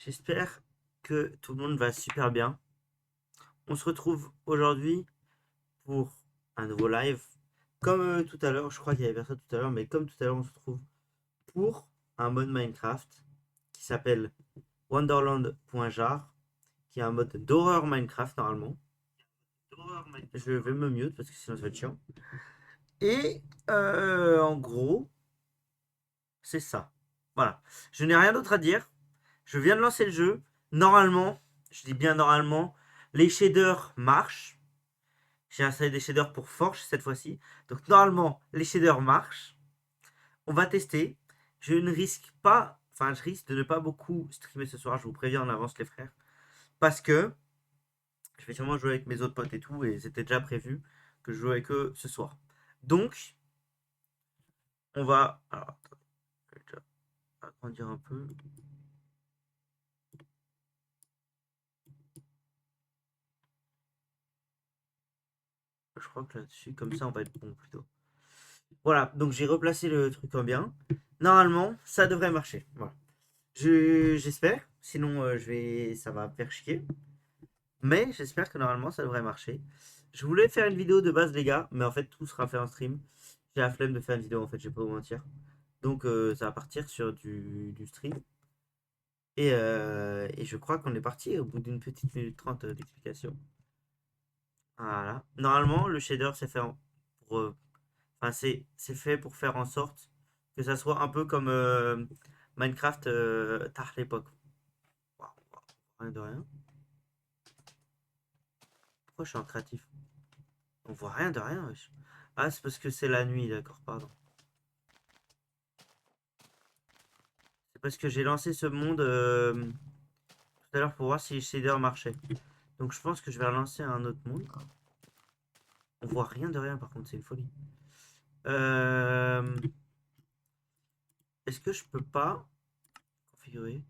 J'espère que tout le monde va super bien. On se retrouve aujourd'hui pour un nouveau live. Comme tout à l'heure, je crois qu'il y avait personne tout à l'heure, mais comme tout à l'heure, on se retrouve pour un mode Minecraft qui s'appelle Wonderland.jar, qui est un mode d'horreur Minecraft normalement. Je vais me mute parce que sinon ça va être chiant. Et en gros, c'est ça. Voilà. Je n'ai rien d'autre à dire. Je viens de lancer le jeu. Normalement, je dis bien normalement, les shaders marchent. J'ai installé des shaders pour Forge cette fois-ci. Donc normalement, les shaders marchent. On va tester. Je ne risque pas, enfin je risque de ne pas beaucoup streamer ce soir. Je vous préviens en avance les frères. Parce que je vais sûrement jouer avec mes autres potes et tout. Et c'était déjà prévu que je joue avec eux ce soir. Donc, on va... Alors, attendez, je vais déjà agrandir un peu. Je crois que là-dessus, comme ça, on va être bon plutôt. Voilà, donc j'ai replacé le truc en bien. Normalement, ça devrait marcher. Voilà. J'espère. Sinon, ça va me faire chier. Mais j'espère que normalement, ça devrait marcher. Je voulais faire une vidéo de base, les gars, mais en fait, tout sera fait en stream. J'ai la flemme de faire une vidéo, en fait, je vais pas vous mentir. Donc, ça va partir sur du stream. Et je crois qu'on est parti au bout d'une petite minute 30 d'explication. Voilà. Normalement, le shader, c'est fait pour, enfin, c'est fait pour faire en sorte que ça soit un peu comme Minecraft tard l'époque. Waouh, waouh, rien de rien. Pourquoi je suis en créatif? On voit rien de rien, wesh. Ah, c'est parce que c'est la nuit, d'accord, pardon. C'est parce que j'ai lancé ce monde tout à l'heure pour voir si les shaders marchaient. Donc je pense que je vais relancer un autre monde. On voit rien de rien, par contre, c'est une folie. Euh, Est-ce que je peux pas configurer?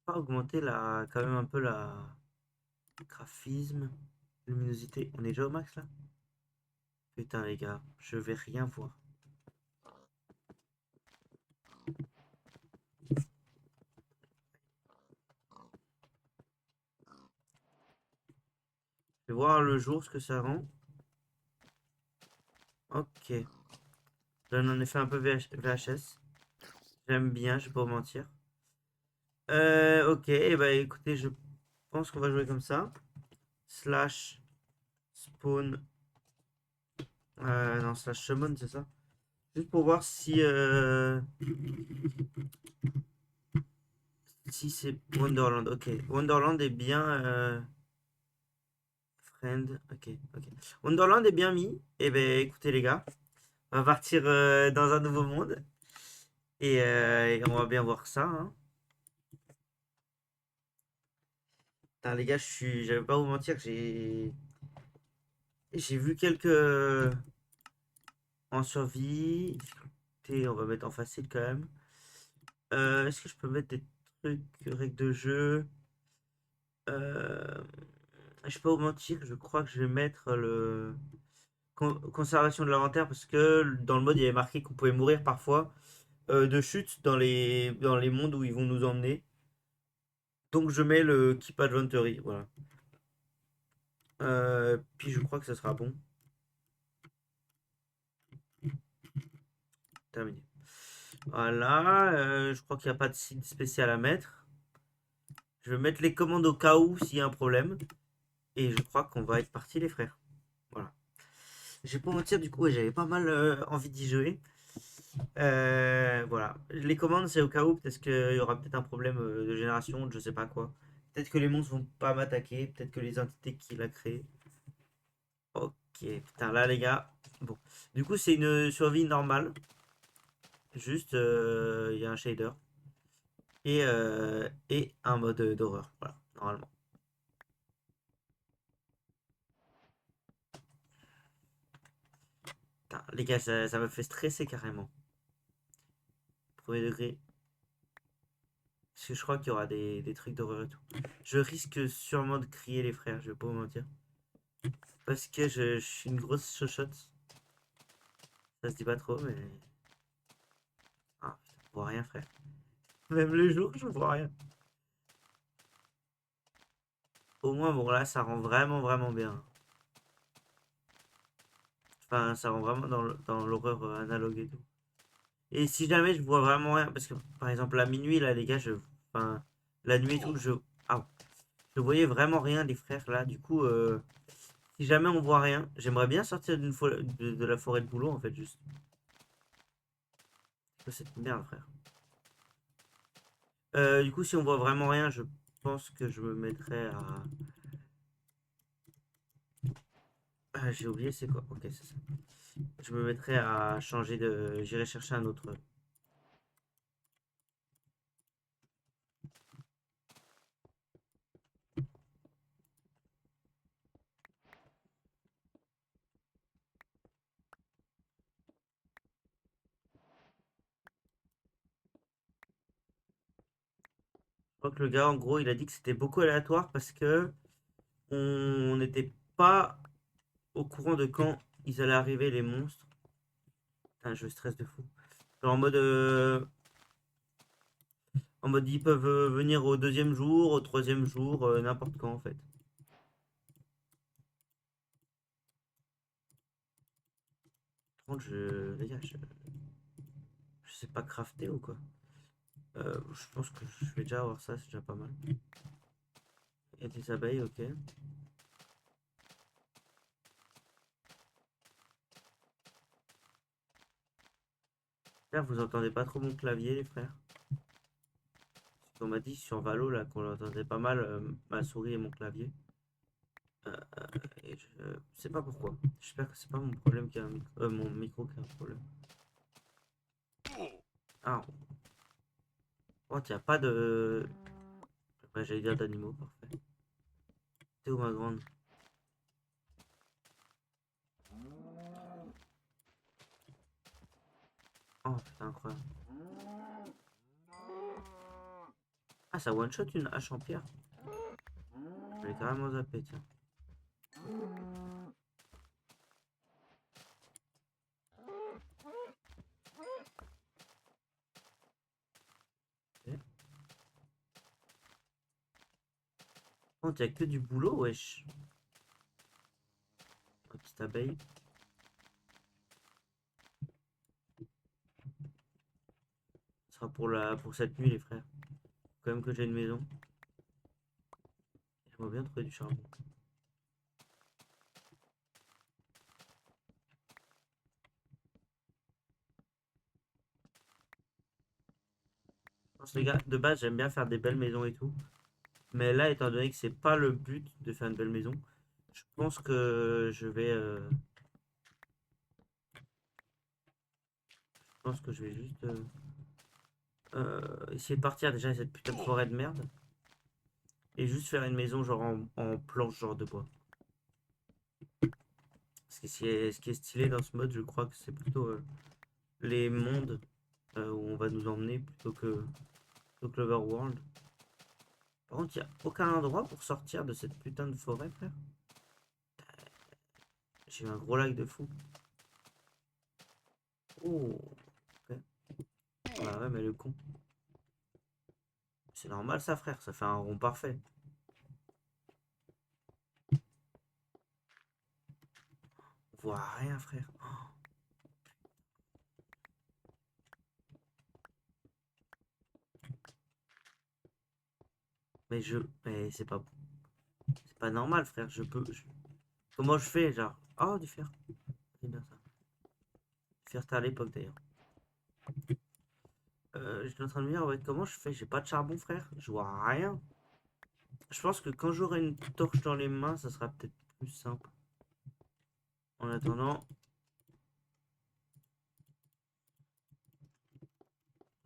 Pas augmenter quand même un peu la graphisme, luminosité. On est déjà au max là? Putain les gars, je vais rien voir. Je vais voir le jour ce que ça rend. Ok. Là, on en a fait un peu VHS. J'aime bien, je vais pas vous mentir. Ok, et bah écoutez, je pense qu'on va jouer comme ça. Slash spawn. Non, slash summon, c'est ça? Juste pour voir si c'est Wonderland. Ok, Wonderland est bien. Friend, ok, ok. Wonderland est bien mis. Et ben écoutez les gars, on va partir dans un nouveau monde. Et on va bien voir ça, hein. Putain, les gars, je vais pas vous mentir, j'ai vu quelques en survie. Difficulté, on va mettre en facile quand même. Est-ce que je peux mettre des trucs, règles de jeu? Euh, je vais pas vous mentir, je crois que je vais mettre le conservation de l'inventaire parce que dans le mode il y avait marqué qu'on pouvait mourir parfois de chute dans les mondes où ils vont nous emmener. Donc je mets le Keep Adventory, voilà. Puis je crois que ça sera bon. Terminé. Voilà, je crois qu'il n'y a pas de site spécial à mettre. Je vais mettre les commandes au cas où s'il y a un problème. Et je crois qu'on va être parti les frères. Voilà. Je vais pas mentir, du coup, ouais, j'avais pas mal envie d'y jouer. Voilà. Les commandes, c'est au cas où, peut-être qu'il y aura peut-être un problème de génération, je sais pas quoi. Peut-être que les monstres vont pas m'attaquer, peut-être que les entités qu'il a créées. Ok, putain, là les gars. Bon. Du coup, c'est une survie normale. Juste, il y a un shader. Et un mode d'horreur. Voilà, normalement. Putain, les gars, ça me fait stresser carrément. Premier degré. Parce que je crois qu'il y aura des trucs d'horreur et tout. Je risque sûrement de crier les frères, je vais pas vous mentir. Parce que je suis une grosse chochotte. Ça se dit pas trop, mais. Ah, putain, je vois rien, frère. Même le jour, je vois rien. Au moins, bon, là, ça rend vraiment, vraiment bien. Enfin, ça rend vraiment dans l'horreur analogue et tout. Et si jamais je vois vraiment rien, parce que par exemple, la minuit, là, les gars, enfin, la nuit et tout, ah, je voyais vraiment rien, les frères, là. Du coup, si jamais on voit rien, j'aimerais bien sortir de la forêt de boulot, en fait, juste. C'est cette merde, frère. Du coup, si on voit vraiment rien, je pense que je me mettrais à. Ah, j'ai oublié, c'est quoi? Ok, c'est ça. Je me mettrais à changer de. J'irai chercher un autre. Je crois que le gars, en gros, il a dit que c'était beaucoup aléatoire parce que on n'était pas au courant de quand ils allaient arriver, les monstres. Putain, je stresse de fou. Genre en mode ils peuvent venir au deuxième jour, au troisième jour, n'importe quand, en fait. Par contre, les gars, je sais pas crafter ou quoi. Je pense que je vais déjà avoir ça, c'est déjà pas mal. Il y a des abeilles, ok. Là, vous entendez pas trop mon clavier, les frères? Parce qu'on m'a dit sur Valo là qu'on entendait pas mal ma souris et mon clavier. Et je sais pas pourquoi. J'espère que c'est pas mon problème qui a un mon micro qui a un problème. Ah, oh, t'y a pas de. Ouais, j'allais dire d'animaux, parfait. T'es où ma grande? Oh putain, incroyable. Ah, ça one shot une hache en pierre. Je l'ai carrément zappé, tiens. Ok. Oh, t'y a que du boulot, wesh. Oh, petite abeille. Ce sera pour cette nuit, les frères. Quand même que j'ai une maison. J'aimerais bien trouver du charbon. Je pense, les gars, de base, j'aime bien faire des belles maisons et tout. Mais là, étant donné que c'est pas le but de faire une belle maison, je pense que je vais juste essayer de partir déjà de cette putain de forêt de merde et juste faire une maison genre en planche genre de bois. Ce qui est stylé dans ce mode, je crois que c'est plutôt les mondes où on va nous emmener plutôt que l'Overworld. Par contre, il n'y a aucun endroit pour sortir de cette putain de forêt, frère. J'ai eu un gros lag de fou. Oh, ok. Bah ouais, mais le con. C'est normal ça, frère, ça fait un rond parfait. On voit rien, frère. Mais c'est pas normal, frère. Comment je fais, genre? Oh, du fer. C'est bien ça. Du fer, c'était à l'époque d'ailleurs. J'étais en train de me dire, ouais, comment je fais? J'ai pas de charbon, frère. Je vois rien. Je pense que quand j'aurai une torche dans les mains, ça sera peut-être plus simple. En attendant,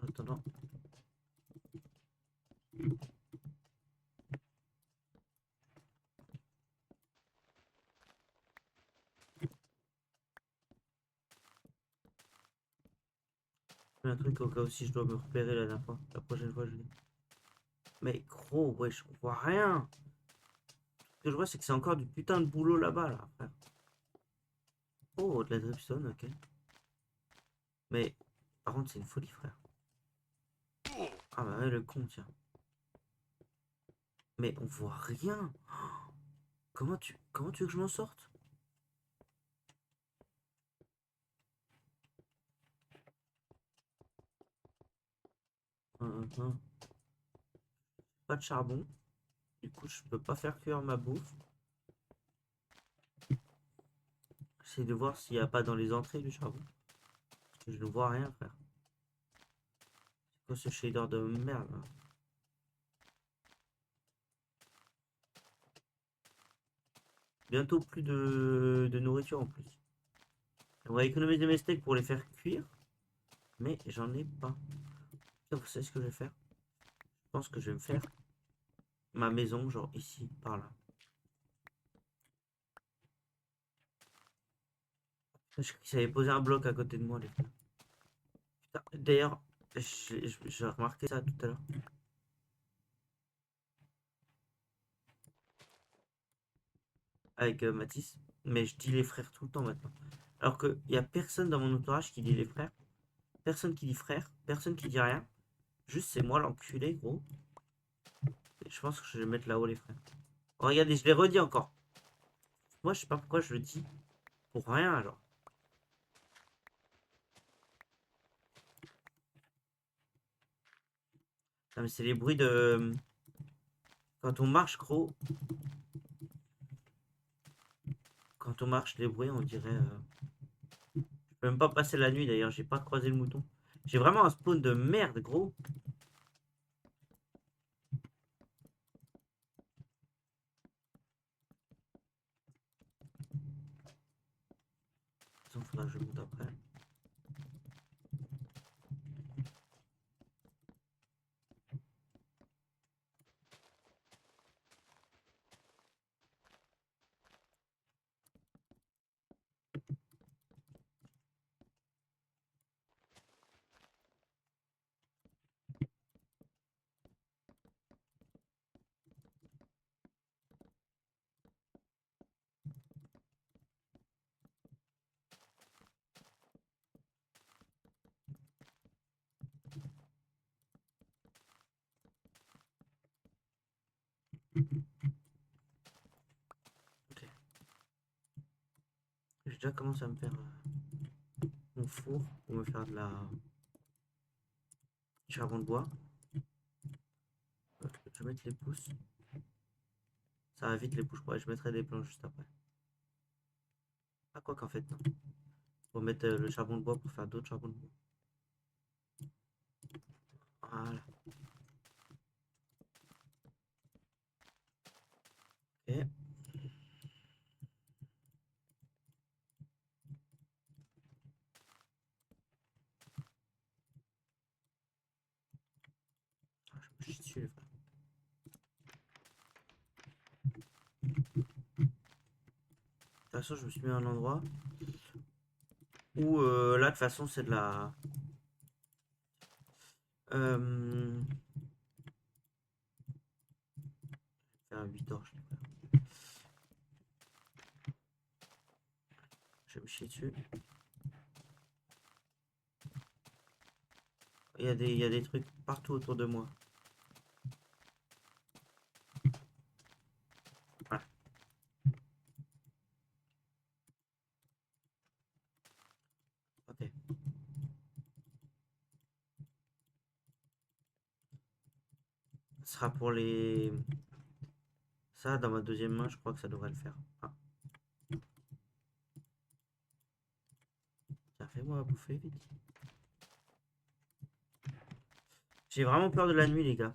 en attendant. Je fais un truc au cas où si je dois me repérer la dernière fois. La prochaine fois, je l'ai. Mais gros, wesh, on voit rien. Ce que je vois, c'est que c'est encore du putain de boulot là-bas, là, frère. Oh, de la dripstone, ok. Mais, par contre, c'est une folie, frère. Ah bah ouais, le con, tiens. Mais on voit rien. Comment tu veux que je m'en sorte? Hum. Pas de charbon. Du coup, je peux pas faire cuire ma bouffe. J'essaie de voir s'il n'y a pas dans les entrées du charbon. Parce que je ne vois rien, frère. C'est quoi ce shader de merde là? Bientôt plus de nourriture en plus. On va économiser mes steaks pour les faire cuire. Mais j'en ai pas. Putain, vous savez ce que je vais faire? Je pense que je vais me faire ma maison, genre ici, par là. Je crois qu'ils avaient posé un bloc à côté de moi, les gars. Putain, d'ailleurs, j'ai remarqué ça tout à l'heure. Avec Mathis. Mais je dis les frères tout le temps maintenant. Alors qu'il n'y a personne dans mon entourage qui dit les frères. Personne qui dit frère. Personne qui dit rien. Juste c'est moi l'enculé, gros. Et je pense que je vais mettre là-haut les frères. Oh, regardez, je l'ai redit encore. Moi, je sais pas pourquoi je le dis. Pour rien, genre. Non, mais c'est les bruits de. Quand on marche, gros. Quand on marche, les bruits, on dirait. Je peux même pas passer la nuit d'ailleurs, j'ai pas croisé le mouton. J'ai vraiment un spawn de merde, gros. Attends, faudra que je monte après. Ok. J'ai déjà commencé à me faire mon four pour me faire de la du charbon de bois. Je vais mettre les pousses. Ça va vite les pousses, je mettrai des planches juste après. Ah quoi qu'en fait non. Faut mettre le charbon de bois pour faire d'autres charbons de bois. Voilà. Ok. Ah, je me chie dessus les frères. De toute façon je me suis mis à un endroit où là de toute façon c'est de la. Euh... Faire 8 torches. Je vais me chier dessus. Il y a des trucs partout autour de moi. Voilà. Ok. Ce sera pour les. Ça, dans ma deuxième main, je crois que ça devrait le faire. Ah, tiens, fais-moi à bouffer vite. J'ai vraiment peur de la nuit, les gars.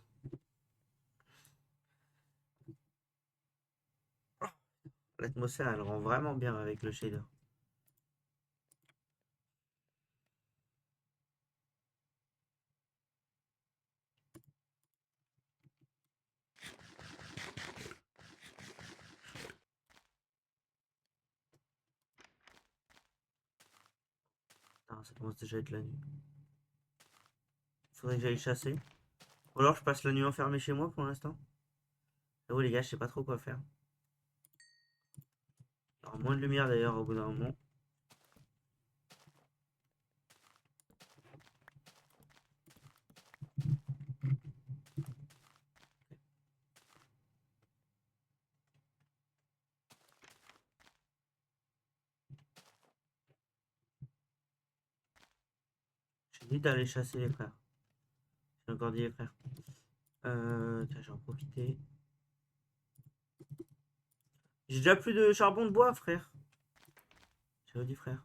L'atmosphère, elle rend vraiment bien avec le shader. Ah, ça commence déjà à être la nuit. Faudrait que j'aille chasser. Ou alors je passe la nuit enfermé chez moi pour l'instant. Oh les gars, je sais pas trop quoi faire. Il y aura moins de lumière d'ailleurs au bout d'un moment. Vite aller chasser les frères. J'ai encore dit les frères. Tiens, j'en profiter. J'ai déjà plus de charbon de bois, frère. J'ai dit frère.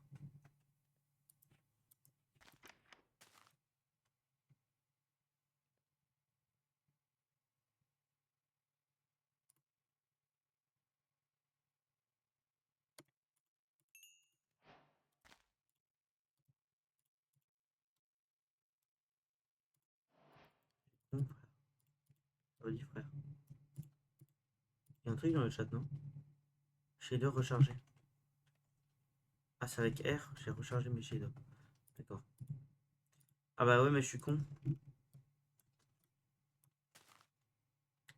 Bon, frère. J'ai dit frère. Il y a un truc dans le chat, non? Shader rechargé. Ah, c'est avec R, j'ai rechargé mes shaders. D'accord. Ah bah ouais, mais je suis con.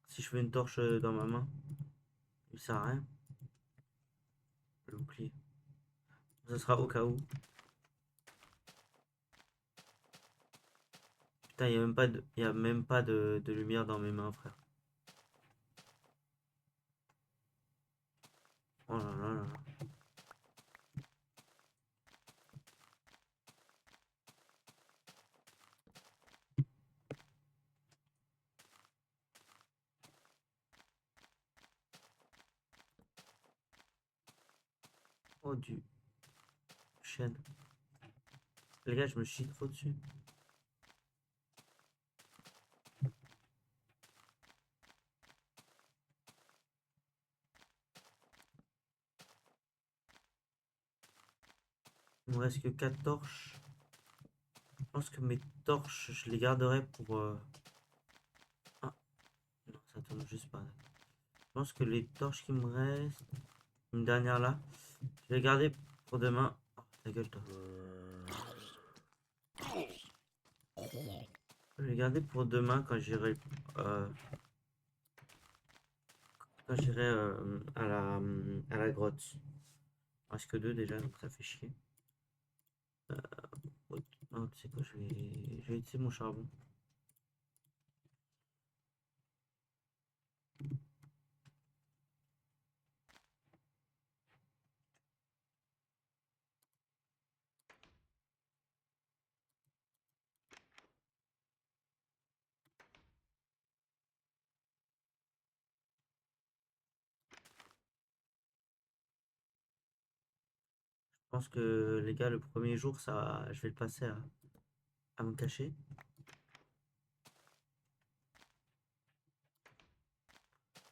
Si je fais une torche dans ma main, il sert à rien. Le bouclier. Ça sera au cas où. Putain, il n'y a même pas de, y a même pas de lumière dans mes mains, frère. Oh là là là. Oh, du chêne. Les gars, je me chie trop dessus. Il me reste que 4 torches. Je pense que mes torches, je les garderai pour... Ah, non, ça tombe juste pas. Je pense que les torches qui me restent... Une dernière là. Je vais les garder pour demain. Oh, ta gueule, toi. Je vais les garder pour demain quand j'irai... quand j'irai à la grotte. Il me reste que 2 déjà, donc ça fait chier. Non, tu sais quoi, je vais utiliser mon charbon. Je pense que les gars, le premier jour, ça, je vais le passer à me cacher.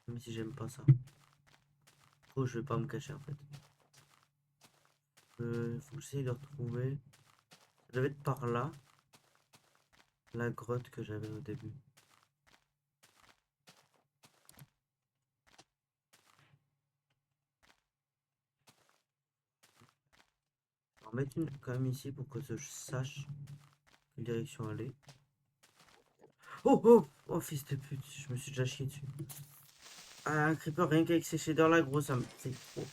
Même si j'aime pas ça. Oh, je vais pas me cacher en fait. Faut que j'essaye de retrouver. Ça devait être par là. La grotte que j'avais au début. Je vais en mettre une quand même ici pour que je sache quelle direction aller. Oh oh oh fils de pute, je me suis déjà chié dessus. Ah, un creeper rien qu'avec ces shaders là gros ça me fait trop.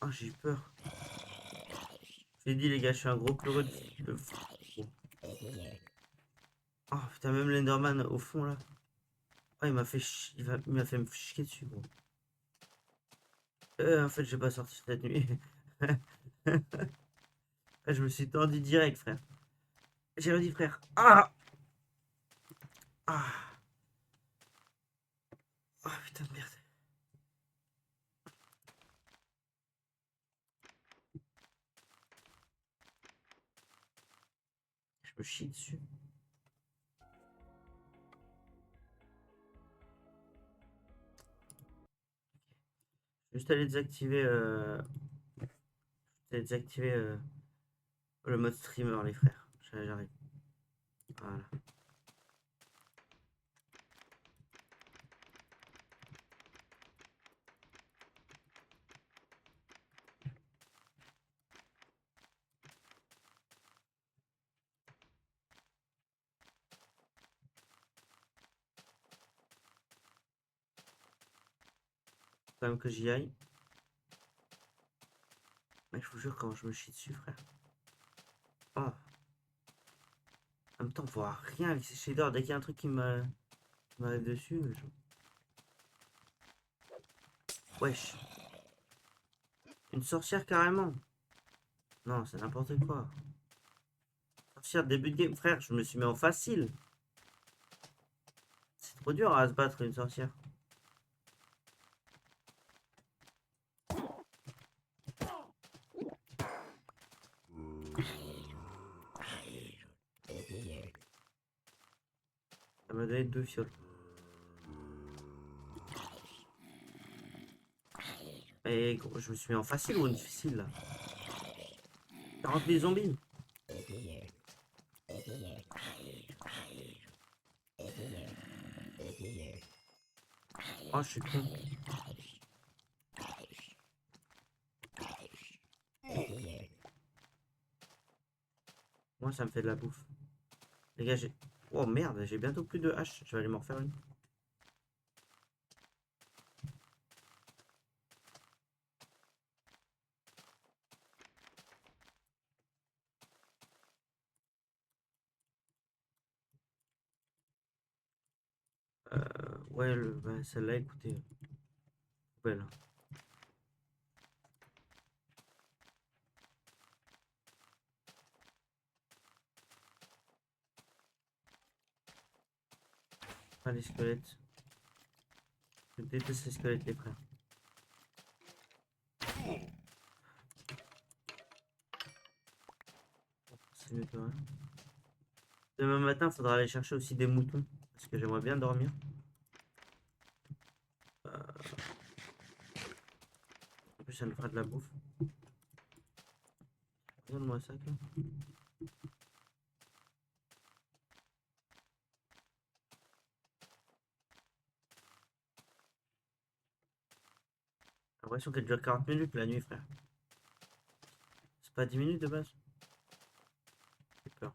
Ah j'ai eu peur. Je l'ai dit les gars, je suis un gros peureux de fou. Ah putain même l'Enderman au fond là. Ah il m'a fait il m'a fait me chier dessus gros. En fait j'ai pas sorti cette nuit. Ah, je me suis tendu direct frère. J'ai redit frère. Ah ah ah putain de merde. Je me chie dessus. Juste aller désactiver, le mode streamer, les frères. J'arrive. Voilà. Faut quand même que j'y aille. Mais je vous jure, quand je me chie dessus, frère. Oh. En même temps, on voit rien avec ces shaders. Dès qu'il y a un truc qui m'arrive dessus. Wesh. Une sorcière carrément. Non, c'est n'importe quoi. sorcière début de game. Frère, je me suis mis en facile. C'est trop dur à se battre une sorcière. Ça m'a donné 2 fioles. Et gros, je me suis mis en facile ou en difficile là. 40 000 zombies. Oh, je suis con. Moi, ça me fait de la bouffe. Les gars, j'ai... Oh merde, j'ai bientôt plus de haches. Je vais aller m'en refaire une. Ouais, bah, celle-là, écoutez. Belle. Pas les squelettes. Je déteste les squelettes, les frères. C'est mieux que rien. Demain matin, il faudra aller chercher aussi des moutons. Parce que j'aimerais bien dormir. En plus, ça nous fera de la bouffe. Regarde-moi ça, quoi. J'ai l'impression qu'elle dure 40 minutes la nuit, frère. C'est pas 10 minutes de base. J'ai peur.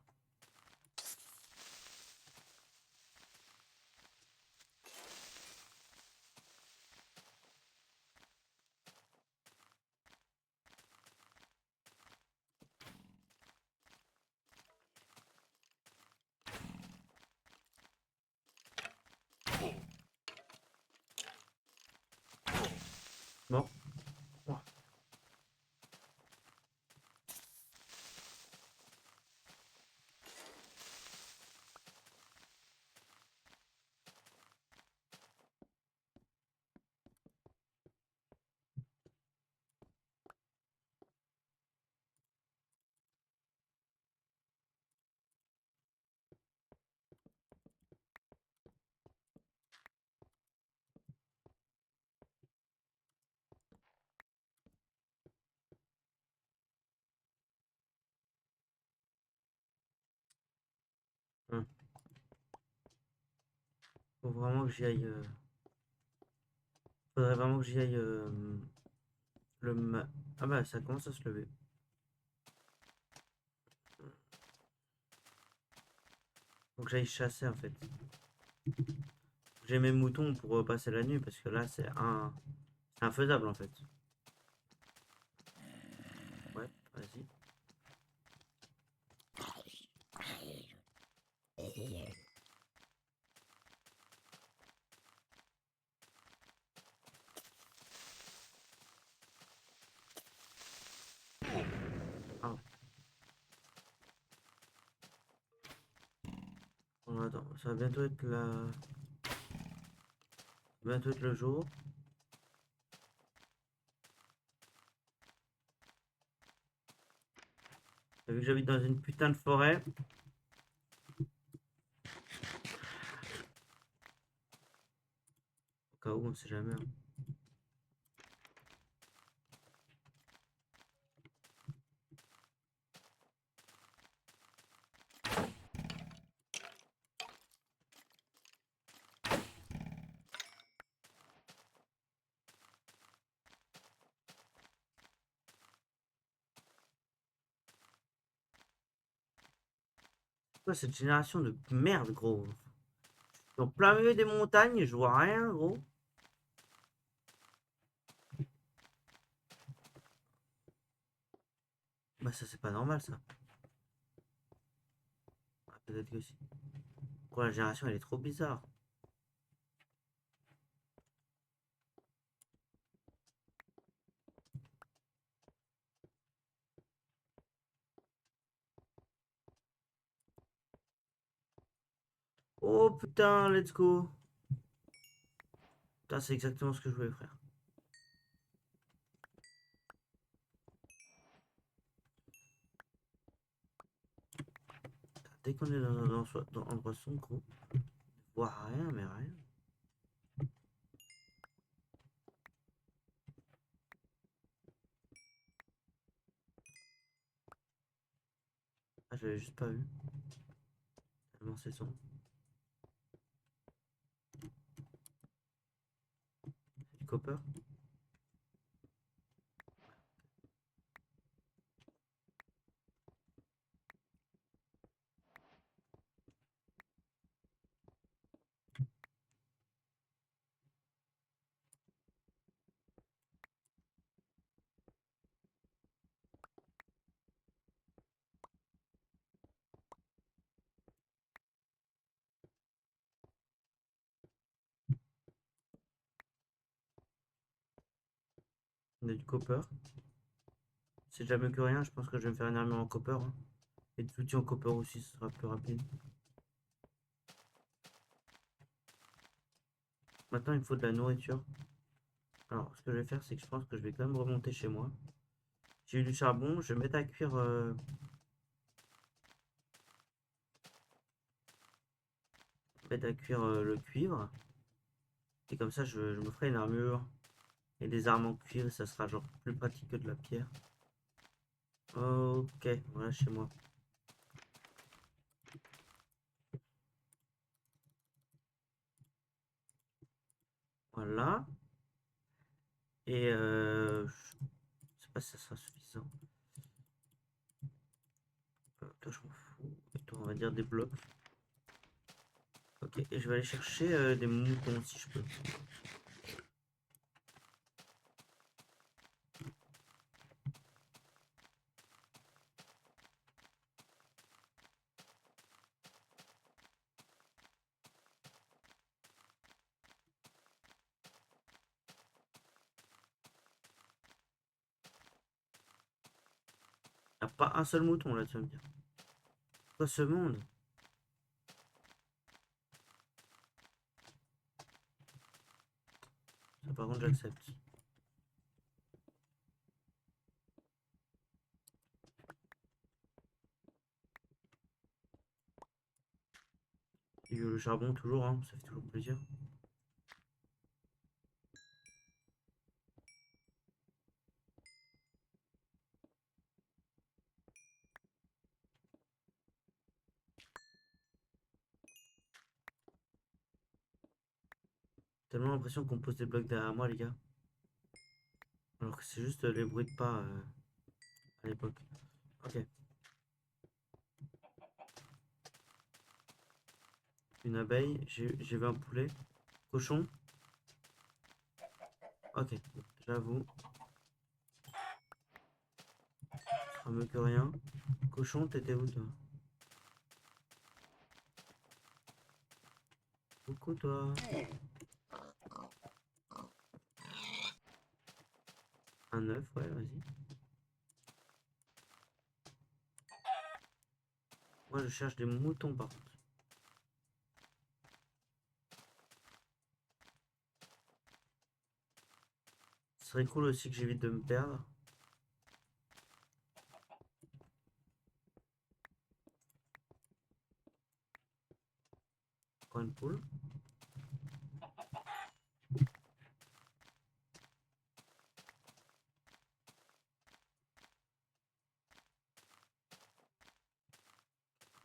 Bon. Oh. Hum. Faut vraiment que j'y aille. Faudrait vraiment que j'y aille. Ah bah, ça commence à se lever. Faut que j'aille chasser en fait. J'ai mes moutons pour passer la nuit parce que là c'est infaisable en fait. Ouais, vas-y. Ah, bon, attends, ça va bientôt être bientôt être le jour. Vu que j'habite dans une putain de forêt. Au cas où, on sait jamais, hein. Quoi cette génération de merde, gros? En plein milieu des montagnes, je vois rien, gros. Bah ça c'est pas normal ça. Ah, peut-être que si. Quoi, la génération elle est trop bizarre. Oh putain, let's go. Putain, c'est exactement ce que je voulais faire. Dès qu'on est dans un endroit sombre, gros, on voit rien, mais rien. Ah, j'avais juste pas vu. Tellement c'est sombre. C'est du copper. On a du copper. C'est déjà mieux que rien, je pense que je vais me faire une armure en copper, hein. Et des outils en copper aussi, ce sera plus rapide. Maintenant, il me faut de la nourriture. Alors, ce que je vais faire, c'est que je pense que je vais quand même remonter chez moi. J'ai eu du charbon, je vais mettre à cuire, le cuivre. Et comme ça, je me ferai une armure et des armes en cuivre, ça sera genre plus pratique que de la pierre. Ok, voilà chez moi. Voilà. Et je sais pas si ça sera suffisant. Toi, je m'en fous. Et toi, on va dire des blocs. Ok, et je vais aller chercher des moutons si je peux. Y a pas un seul mouton là, tu vas me dire. Quoi ce monde? Ça, par contre, j'accepte. Et le charbon, toujours, hein, ça fait toujours plaisir. Tellement l'impression qu'on pose des blocs derrière moi, les gars. Alors que c'est juste les bruits de pas à l'époque. Ok. Une abeille, j'ai vu un poulet. Cochon. Ok, j'avoue. Ça mieux que rien. Cochon, t'étais où toi? Coucou toi. Un œuf, ouais, vas-y. Moi je cherche des moutons par contre. Ce serait cool aussi que j'évite de me perdre. Encore une poule.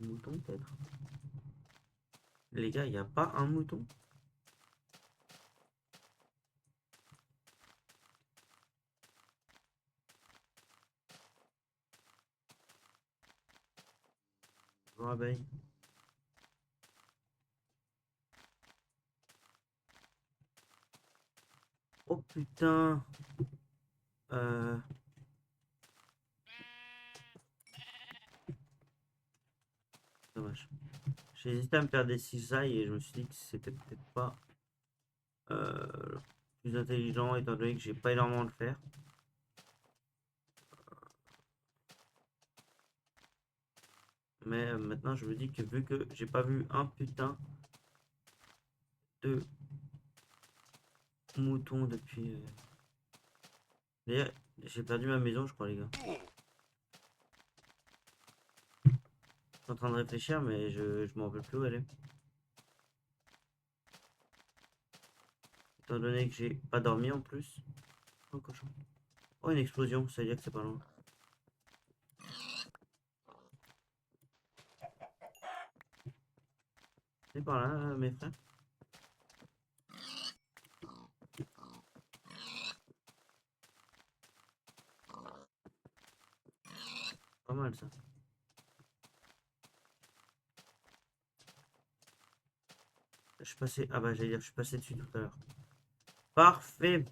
Un mouton peut-être. Les gars, il n'y a pas un mouton. Bon, abeille. Oh putain. Euh, Dommage. J'ai hésité à me faire des cisailles et je me suis dit que c'était peut-être pas euh, plus intelligent étant donné que j'ai pas énormément de fer. Mais maintenant je me dis que vu que j'ai pas vu un putain de moutons depuis... D'ailleurs, j'ai perdu ma maison, je crois, les gars. Je suis en train de réfléchir, mais je m'en rappelle plus où elle est. Étant donné que j'ai pas dormi en plus. Oh, cochon. Oh, une explosion, ça veut dire que c'est pas loin. C'est par là, mes frères. Pas mal, ça. Je suis passé... Ah bah, j'allais dire, je suis passé dessus tout à l'heure. Parfait.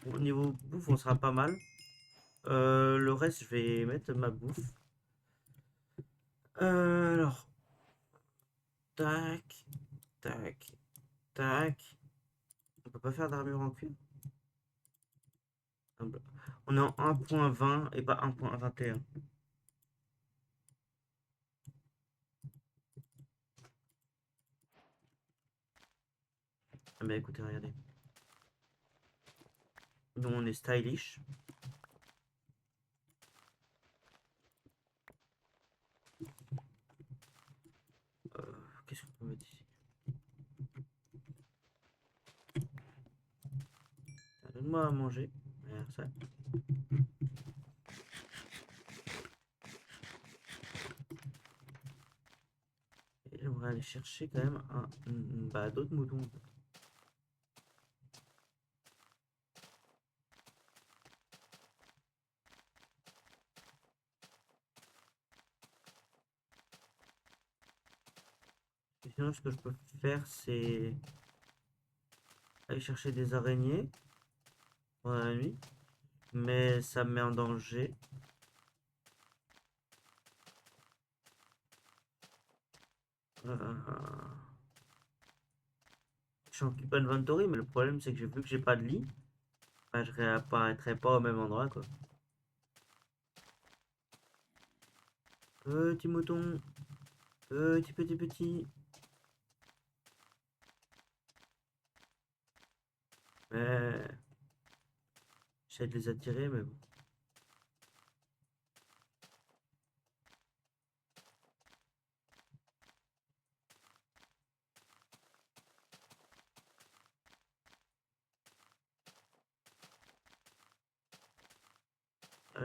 Au niveau bouffe, on sera pas mal. Le reste, je vais mettre ma bouffe. Alors, tac, tac, tac. On peut pas faire d'armure en cuir. On est en 1.20 et pas 1.21. Ah bah écoutez, regardez. Nous, on est stylish. Qu'est-ce qu'on peut mettre ici? Donne-moi à manger. Regarde ça. Et j'aimerais aller chercher quand même bah, d'autres moutons. En fait. Et sinon, ce que je peux faire, c'est aller chercher des araignées pendant la nuit. Mais ça me met en danger. Je suis en Keep Inventory, mais le problème c'est que vu que j'ai pas de lit, bah, je réapparaîtrai pas au même endroit quoi. Petit mouton, petit. Mais j'essaie de les attirer, mais bon.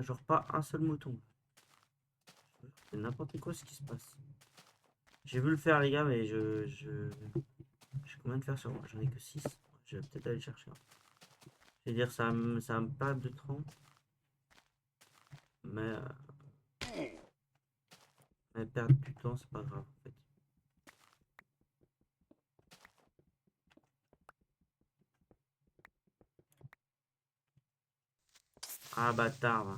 Genre pas un seul mouton. C'est n'importe quoi ce qui se passe. J'ai vu le faire les gars, mais j'ai combien de faire sur moi? J'en ai que 6. Je vais peut-être aller le chercher. Je vais dire ça me parle de 30. Mais, mais perdre du temps, c'est pas grave en fait. Ah bâtard, va.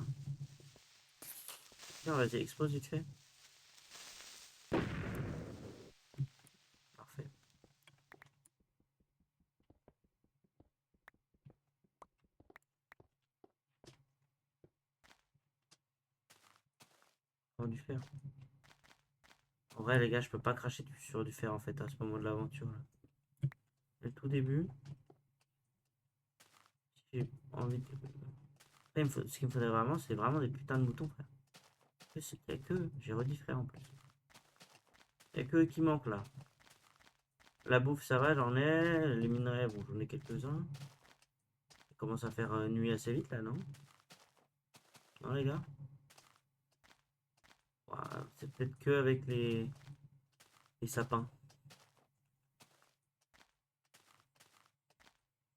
Tiens, vas-y, expose vite fait. Parfait. Oh, du fer. En vrai, les gars, je peux pas cracher sur du fer en fait à ce moment de l'aventure. Le tout début, si j'ai envie de. Après, ce qu'il me faudrait vraiment, c'est vraiment des putains de moutons, frère. Il y a que, j'ai redit frère en plus. Il y a que eux qui manquent là. La bouffe, ça va, j'en ai. Les minerais, bon, j'en ai quelques-uns. Ça commence à faire nuit assez vite là, non? Non, les gars? Ouah, c'est peut-être que avec les sapins. De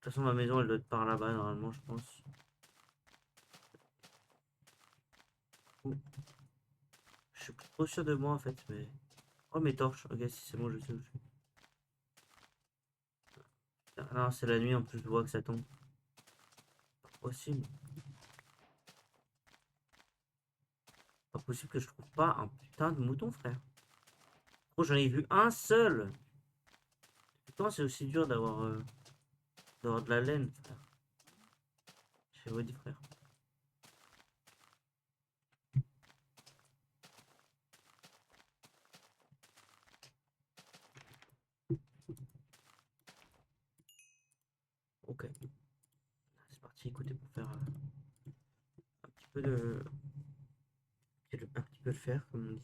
toute façon, ma maison, elle doit être par là-bas, normalement, je pense. Ouh, je suis plus trop sûr de moi, en fait, mais... Oh, mes torches. Ok, si c'est bon, je sais où je suis. Ah non, c'est la nuit, en plus, je vois que ça tombe. Pas possible. Pas possible que je trouve pas un putain de mouton, frère. Oh, j'en ai vu un seul. Pourtant, c'est aussi dur d'avoir de la laine, frère. J'ai vous dit, frère. Ok. C'est parti, écoutez, pour faire un petit peu de... un petit peu le faire, comme on dit.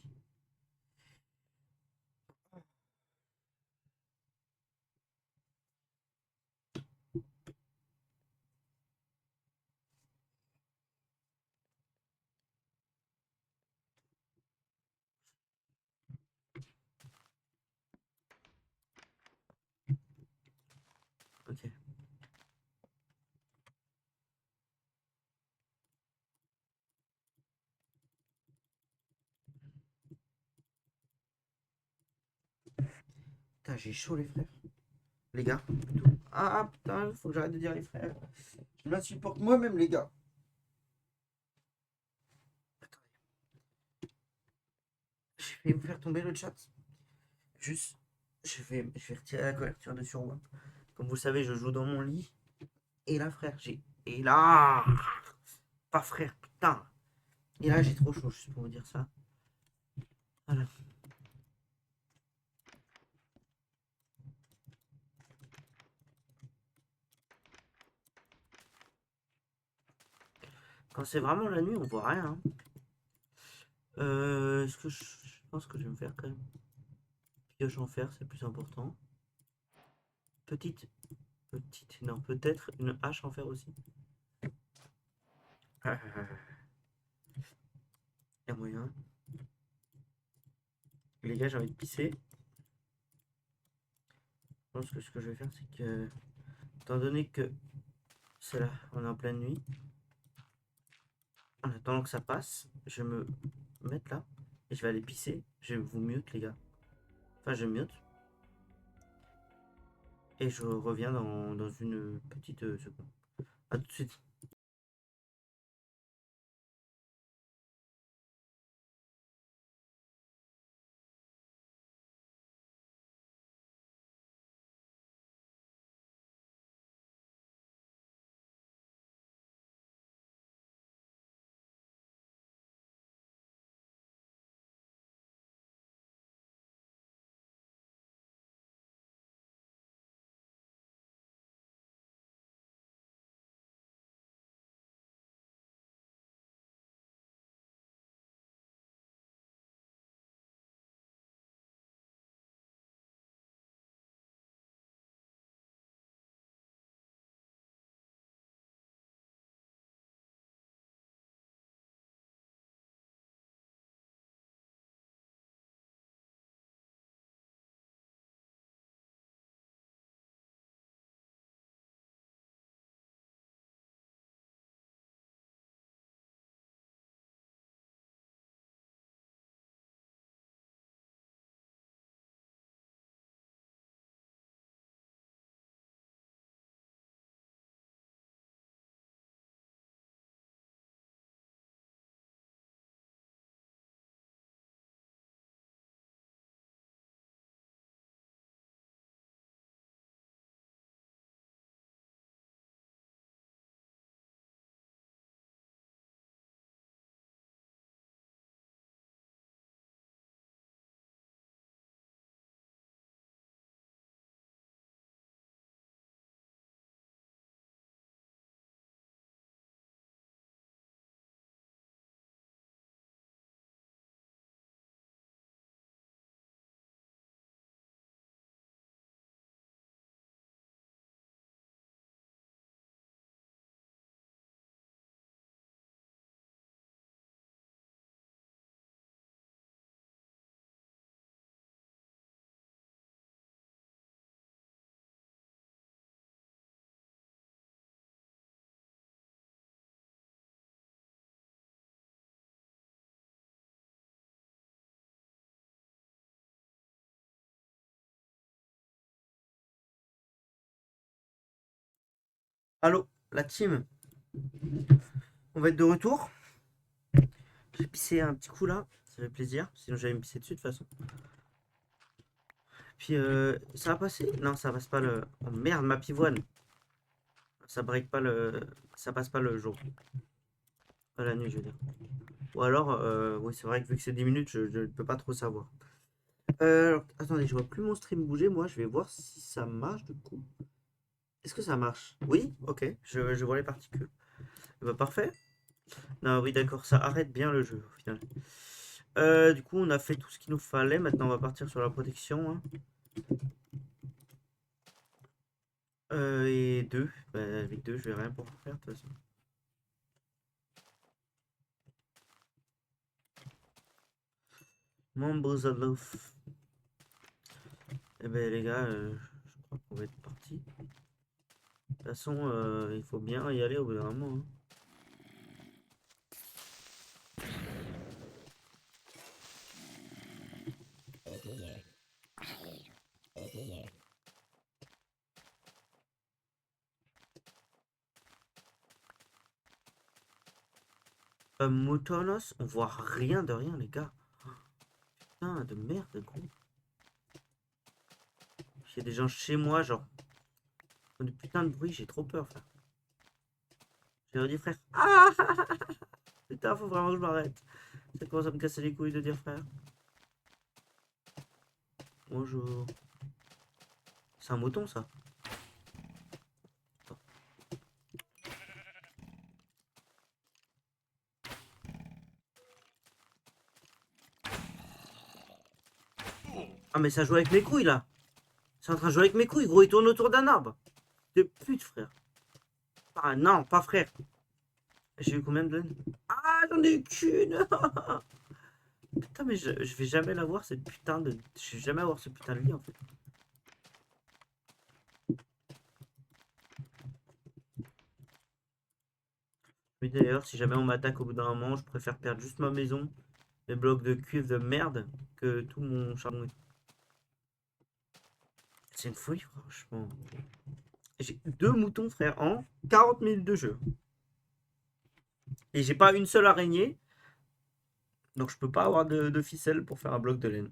Ok. Putain, j'ai chaud les frères. Les gars, plutôt. Ah putain, faut que j'arrête de dire les frères. Je m'insupporte moi-même les gars. Attendez, je vais vous faire tomber le chat. Juste, je vais retirer la couverture de survoi. Comme vous le savez, je joue dans mon lit. Et là, frère, j'ai. Et là. Pas frère, putain. Et là, j'ai trop chaud, juste pour vous dire ça. Voilà. Quand c'est vraiment la nuit, on voit rien, hein. Est-ce que je pense que je vais me faire quand même pioche en fer, c'est plus important. Petite, non, peut-être une hache en fer aussi. Il y a moyen. Les gars, j'ai envie de pisser. Je pense que ce que je vais faire, c'est que, étant donné que c'est là, on est en pleine nuit, en attendant que ça passe, je vais me mettre là et je vais aller pisser. Je vous mute, les gars. Enfin, je mute. Et je reviens dans une petite seconde. A tout de suite. Allô, la team. On va être de retour. J'ai pissé un petit coup là. Ça fait plaisir. Sinon, j'allais me pisser dessus de toute façon. Puis, ça va passer? Non, ça passe pas le. Oh merde, ma pivoine. Ça break pas le. Ça passe pas le jour. Pas la nuit, je veux dire. Ou alors, oui, c'est vrai que vu que c'est 10 minutes, je ne peux pas trop savoir. Alors, attendez, je vois plus mon stream bouger. Moi, je vais voir si ça marche du coup. Est-ce que ça marche? Oui, ok, je vois les particules. Bah, parfait. Non, oui, d'accord, ça arrête bien le jeu au final. Du coup, on a fait tout ce qu'il nous fallait. Maintenant, on va partir sur la protection, hein. Et deux. Bah, avec deux, je vais rien pour faire de toute façon. Members of Love. Eh ben les gars, je crois qu'on va être parti. De toute façon, il faut bien y aller au bout d'un moment, hein. Motonos, on voit rien de rien, les gars. Putain de merde, gros. Il y a des gens chez moi, genre. De putain de bruit, j'ai trop peur, frère. J'ai redit frère. Ah putain, faut vraiment que je m'arrête. Ça commence à me casser les couilles de dire frère. Bonjour. C'est un mouton, ça. Ah, mais ça joue avec mes couilles, là. C'est en train de jouer avec mes couilles, gros. Il tourne autour d'un arbre. De pute, frère. Ah non, pas frère. J'ai eu combien de laine? Ah, j'en ai eu qu'une. Putain, mais je vais jamais l'avoir, cette putain de... Je vais jamais avoir ce putain de lit, en fait. Mais d'ailleurs, si jamais on m'attaque au bout d'un moment, je préfère perdre juste ma maison, mes blocs de cuivre de merde, que tout mon charbon. C'est une folie, franchement. J'ai deux moutons, frère, en 40 minutes de jeu. Et j'ai pas une seule araignée, donc je peux pas avoir de ficelle pour faire un bloc de laine.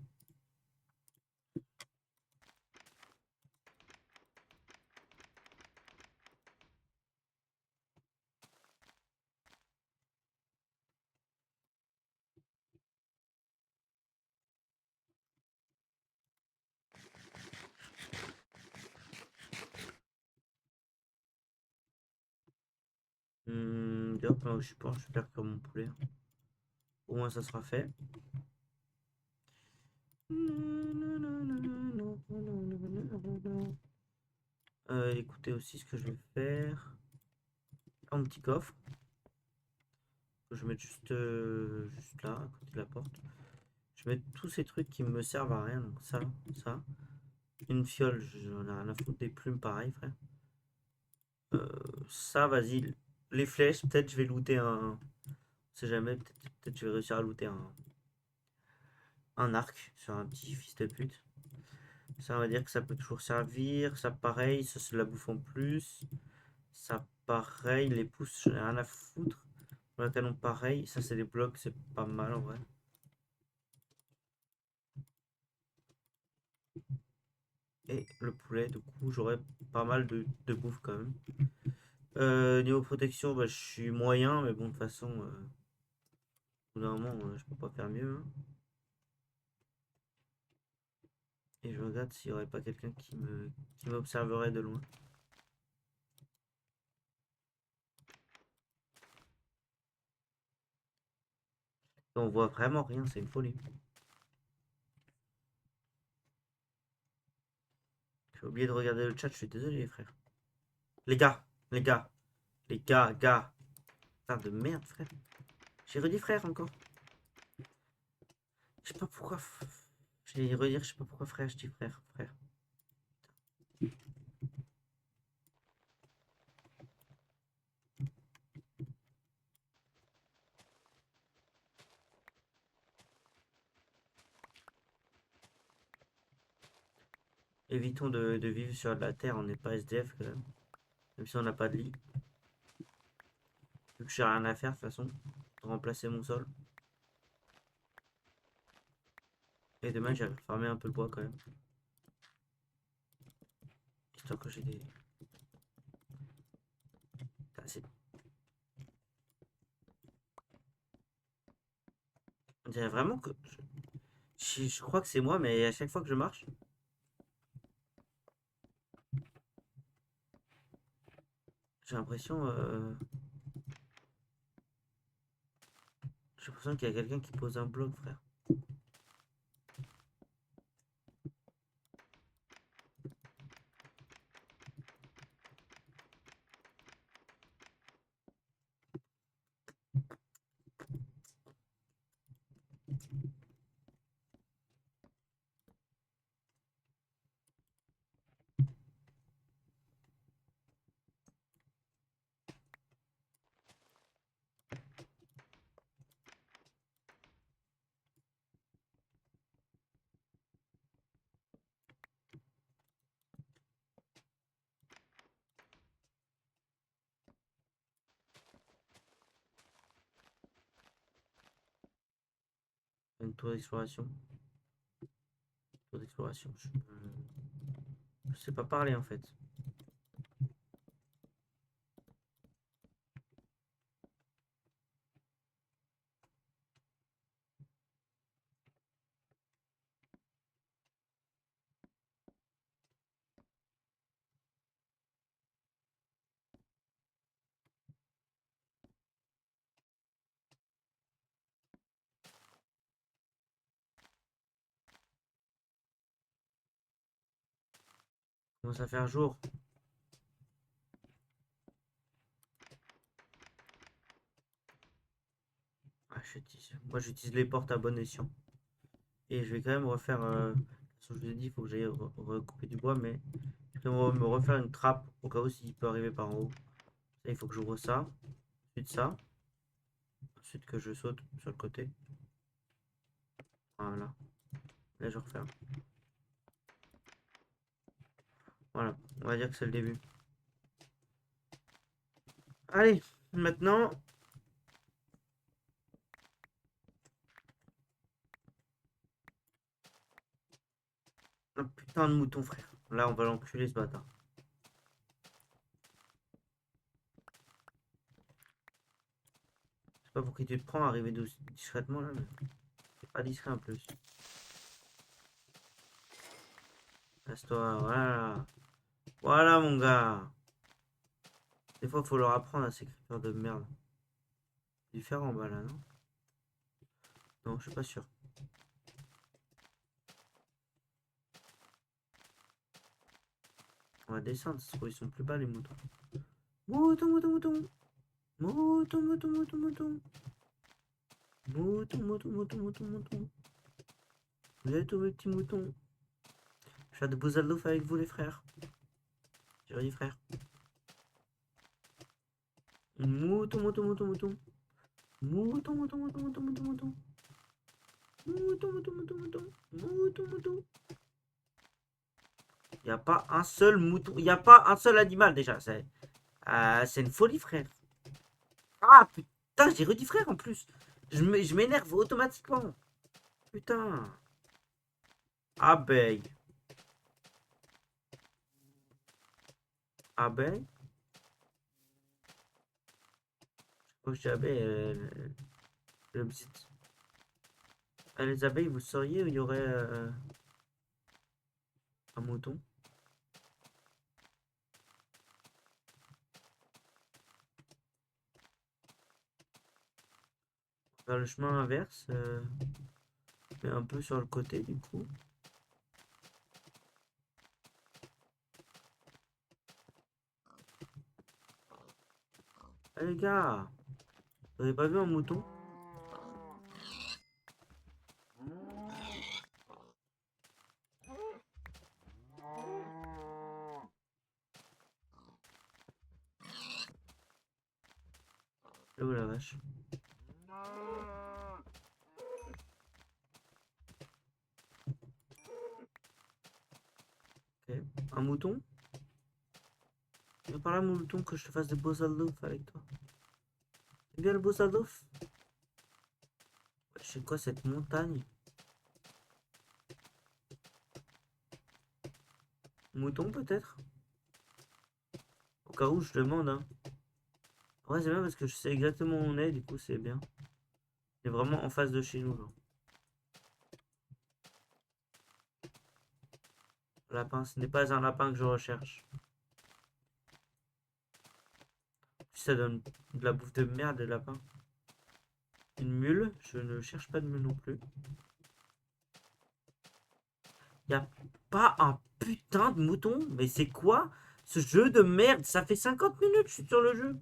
D'ailleurs, pendant que je suis pas, je vais faire comme mon poulet. Au moins, ça sera fait. Écoutez aussi ce que je vais faire. Un petit coffre. Que je vais mettre juste là, à côté de la porte. Je vais mettre tous ces trucs qui me servent à rien. Donc ça. Une fiole, j'en ai rien à foutre. Des plumes, pareil, frère. Ça, vas-y. Les flèches, peut-être je vais looter un. On sait jamais, peut-être je vais réussir à looter un arc sur un petit fils de pute. Ça, on va dire que ça peut toujours servir. Ça, pareil, ça c'est de la bouffe en plus. Ça, pareil, les pouces, j'en ai rien à foutre. Le canon, pareil. Ça, c'est des blocs, c'est pas mal en vrai. Et le poulet, du coup, j'aurai pas mal de bouffe quand même. Niveau protection, bah, je suis moyen, mais bon, de toute façon, au bout d'un moment, je peux pas faire mieux, hein. Et je regarde s'il y aurait pas quelqu'un qui m'observerait de loin. On voit vraiment rien, c'est une folie. J'ai oublié de regarder le chat, je suis désolé, frère. Les gars, les gars, les gars. Putain de merde, frère. J'ai redit frère encore. Je sais pas pourquoi. Je vais redire, je sais pas pourquoi frère, je dis frère. Évitons de vivre sur la terre, on n'est pas SDF quand même. Même si on n'a pas de lit. Vu que j'ai rien à faire de toute façon. De remplacer mon sol. Et demain, j'ai farmé un peu le bois quand même. Histoire que j'ai des. C'est- On dirait vraiment que. Je crois que c'est moi, mais à chaque fois que je marche. J'ai l'impression... J'ai l'impression qu'il y a quelqu'un qui pose un bloc, frère. Une tour d'exploration. Tour d'exploration. Je sais pas parler en fait. Commence à faire jour. Ah, moi j'utilise les portes à bon escient. Et je vais quand même refaire... je vous ai dit, il faut que j'aille recouper du bois, mais je vais me refaire une trappe au cas où s'il peut arriver par en haut. Ça, il faut que j'ouvre ça. Ensuite ça. Ensuite que je saute sur le côté. Voilà. Là je referme. Voilà. On va dire que c'est le début. Allez. Maintenant... Un putain de mouton, frère. Là, on va l'enculer, ce bâtard. Je sais pas pour qui tu te prends, arriver discrètement, là, mais c'est pas discret en plus. Laisse-toi, voilà. Voilà, mon gars. Des fois, faut leur apprendre à ces creepers de merde. Différent en bas, là, non? Non, je suis pas sûr. On va descendre, ça se trouve, ils sont plus bas, les moutons. Mouton, mouton, mouton. Mouton, mouton, mouton, mouton. Mouton, mouton, mouton, mouton, mouton. Vous êtes tous mes petits moutons. Je fais de Bouzaldouf avec vous, les frères. J'ai dit, frère. Mouton, mouton, mouton, mouton. Mouton, mouton, mouton, mouton, mouton, mouton. Mouton, mouton, mouton, mouton. Mouton, mouton. Il n'y a pas un seul mouton. Il n'y a pas un seul animal, déjà. C'est une folie, frère. Ah, putain, j'ai redit frère, en plus. Je m'énerve automatiquement. Putain. Abeille. Abeille. Quand je dis abeille, le petit... les abeilles, vous sauriez où il y aurait un mouton? Vers le chemin inverse, mais un peu sur le côté, du coup. Eh, les gars, vous avez pas vu un mouton? Oh la vache. Ok. Un mouton? Viens par là, mon mouton, que je te fasse des beaux saldouf avec toi. T'aimes bien le beau saldouf? C'est quoi cette montagne? Mouton peut-être? Au cas où je demande, hein. Ouais, c'est bien parce que je sais exactement où on est, du coup c'est bien. C'est vraiment en face de chez nous, genre. Lapin, ce n'est pas un lapin que je recherche. Ça donne de la bouffe de merde, les lapins. Une mule, je ne cherche pas de mule non plus. Y a pas un putain de mouton? Mais c'est quoi ce jeu de merde? Ça fait 50 minutes que je suis sur le jeu.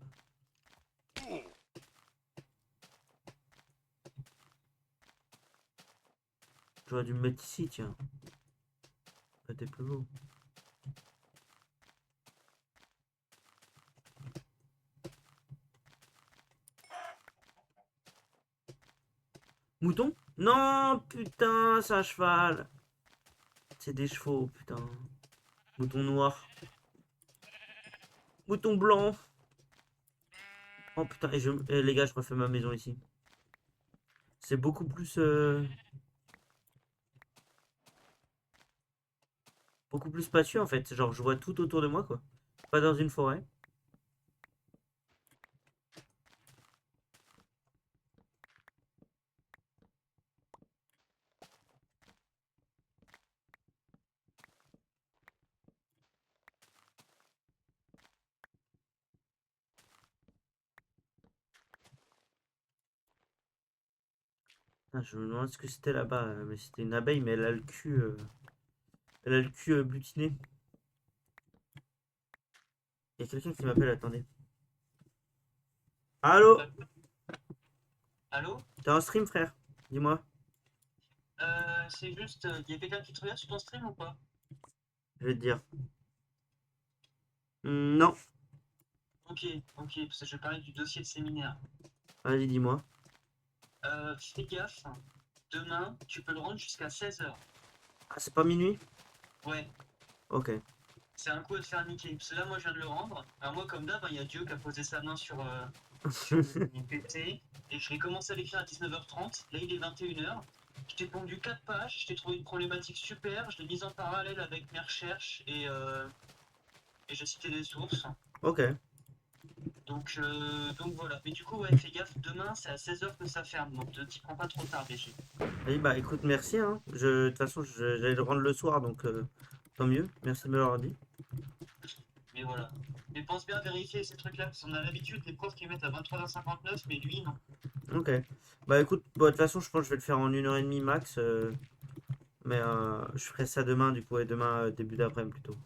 J'aurais dû me mettre ici, tiens. T'es plus beau. Mouton? Non, putain, c'est un cheval. C'est des chevaux, putain. Mouton noir. Mouton blanc. Oh putain, les gars, je refais ma maison ici. C'est beaucoup plus... beaucoup plus spacieux en fait. Genre, je vois tout autour de moi, quoi. Pas dans une forêt. Ah, je me demande ce que c'était là-bas. Mais c'était une abeille, mais elle a le cul... elle a le cul butiné. Il y a quelqu'un qui m'appelle, attendez. Allô? Allô? T'es en stream, frère? Dis-moi. C'est juste, il y a quelqu'un qui te regarde sur ton stream ou pas? Je vais te dire. Non. Ok, ok, parce que je vais parler du dossier de séminaire. Vas-y, dis-moi. Fais gaffe, demain, tu peux le rendre jusqu'à 16 h. Ah, c'est pas minuit? Ouais, Ok. c'est un coup à te faire niquer. Parce que là, moi, je viens de le rendre. Alors moi, comme d'hab, hein, il y a Dieu qui a posé sa main sur mon PC. Et je vais commencer à l'écrire à 19h30. Là, il est 21 h. Je t'ai pondu 4 pages. Je t'ai trouvé une problématique super. Je l'ai mise en parallèle avec mes recherches. Et j'ai cité des sources. Ok. Donc voilà. Mais du coup, ouais, fais gaffe, demain c'est à 16 h que ça ferme, donc ne t'y prends pas trop tard, BG. Vas-y, bah écoute, merci, hein. De toute façon, j'allais le rendre le soir, donc tant mieux. Merci de me l'avoir dit. Mais voilà. Mais pense bien à vérifier ces trucs-là, parce qu'on a l'habitude des profs qui mettent à 23h59, mais lui, non. Ok. Bah écoute, bon, de toute façon, je pense que je vais le faire en 1 h 30 max. Mais je ferai ça demain, du coup, et demain, début d'après-midi plutôt.